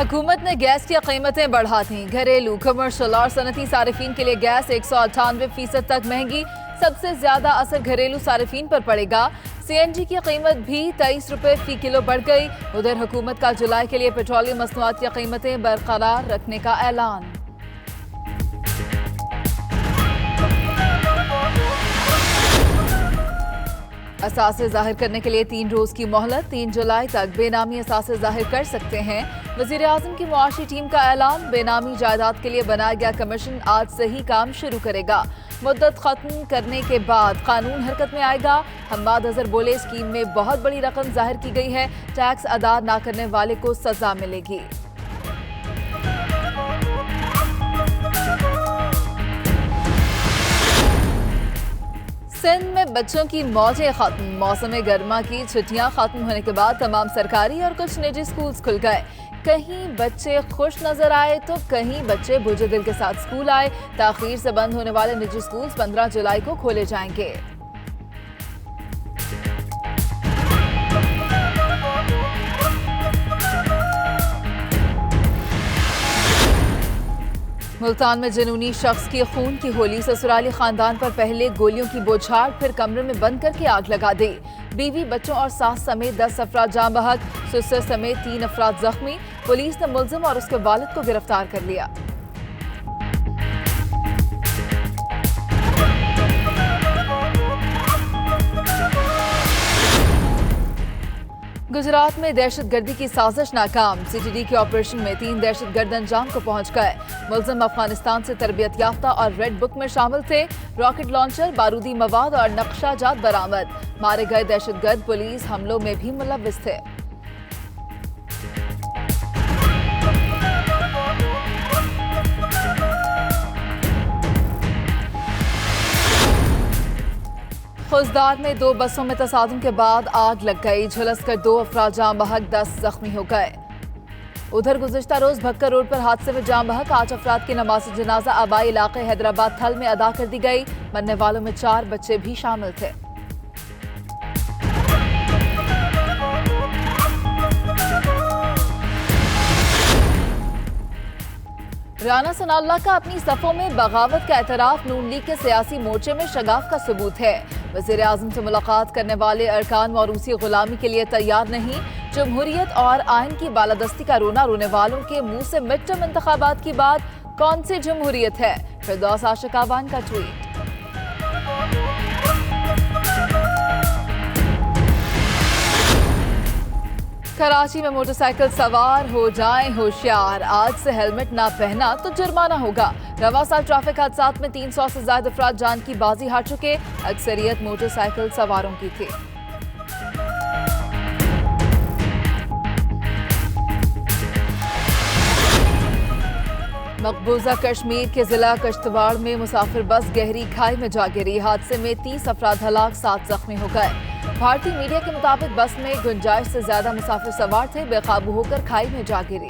हुकूमत ने गैस की कीमतें बढ़ा दी। घरेलू, कमर्शियल और सनती सारिफीन के लिए गैस 198% तक महंगी। सबसे ज्यादा असर घरेलू सारिफीन पर पड़ेगा। CNG की कीमत भी 23 रुपए फी किलो बढ़ गई। उधर हुकूमत का जुलाई के लिए पेट्रोलियम मसनूआत की कीमतें बरकरार रखने का ऐलान। असासे जाहिर करने के लिए 3 रोज की मोहलत। 3 जुलाई तक बेनामी असासे जाहिर कर सकते हैं। वजीर आजम की मुआशी टीम का ऐलान। बेनामी जायदाद के लिए बनाया गया कमीशन आज से ही काम शुरू करेगा। मुद्दत खत्म करने के बाद कानून हरकत में आएगा। हम्माद अजहर बोले, स्कीम में बहुत बड़ी रकम जाहिर की गई है। टैक्स अदा न करने वाले को सजा मिलेगी। सिंध में बच्चों की मौजें खत्म। मौसम गर्मा की छुट्टियां खत्म होने के बाद तमाम सरकारी और कुछ निजी स्कूल्स खुल गए। कहीं बच्चे खुश नजर आए तो कहीं बच्चे बुझे दिल के साथ स्कूल आए। ताखीर से बंद होने वाले निजी स्कूल्स 15 जुलाई को खोले जाएंगे। मुल्तान में जुनूनी शख्स की खून की होली। ससुराली खानदान पर पहले गोलियों की बौछार, फिर कमरे में बंद करके आग लगा दी। बीवी, बच्चों और सास समेत 10 अफराद जाँ बहक। ससुर समेत 3 अफराद जख्मी। पुलिस ने मुलजिम और उसके वालिद को गिरफ्तार कर लिया। गुजरात में दहशतगर्दी की साजिश नाकाम। CTD के ऑपरेशन में 3 दहशतगर्द अंजाम को पहुंच गए। मुलजिम अफगानिस्तान से तरबियत याफ्ता और रेड बुक में शामिल थे। रॉकेट लॉन्चर, बारूदी मवाद और नक्शाजात बरामद। मारे गए दहशतगर्द पुलिस हमलों में भी मुलव्विस थे। खुजदार में 2 बसों में तसादुम के बाद आग लग गई। झुलसकर 2 अफराद जाँ बहक, 10 जख्मी हो गए। उधर गुज़िश्ता रोज भक्कर रोड पर हादसे में जाँ बहक 8 अफराद की नमाज जनाजा आबाई इलाके हैदराबाद थल में अदा कर दी गई। मरने वालों में 4 बच्चे भी शामिल थे। राना सनाउल्लाह का अपनी सफ़ों में बगावत का एतराफ नून लीग के सियासी मोर्चे में शगाफ का सबूत है। वज़ीर आज़म से मुलाकात करने वाले अरकान मौरूसी गुलामी के लिए तैयार नहीं। जमहूरियत और आइन की बालादस्ती का रोना रोने वालों के मुंह से मिड टर्म इंतखाबात की बात कौन सी जमहूरियत है? फिरदौस आशिक आवान का ट्वीट। कराची में मोटरसाइकिल सवार हो जाएं होशियार। आज से हेलमेट ना पहना तो जुर्माना होगा। रवा साल ट्रैफिक हादसात में 300 से ज्यादा अफराद जान की बाजी हार चुके। अक्सरियत मोटरसाइकिल सवारों की थी। मकबूजा कश्मीर के जिला कश्तवाड़ में मुसाफिर बस गहरी खाई में जा गिरी। हादसे में 30 अफराद हलाक, 7 जख्मी हो गए। भारतीय मीडिया के मुताबिक बस में गुंजाइश से ज्यादा मुसाफिर सवार थे। बेकाबू होकर खाई में जा गिरी।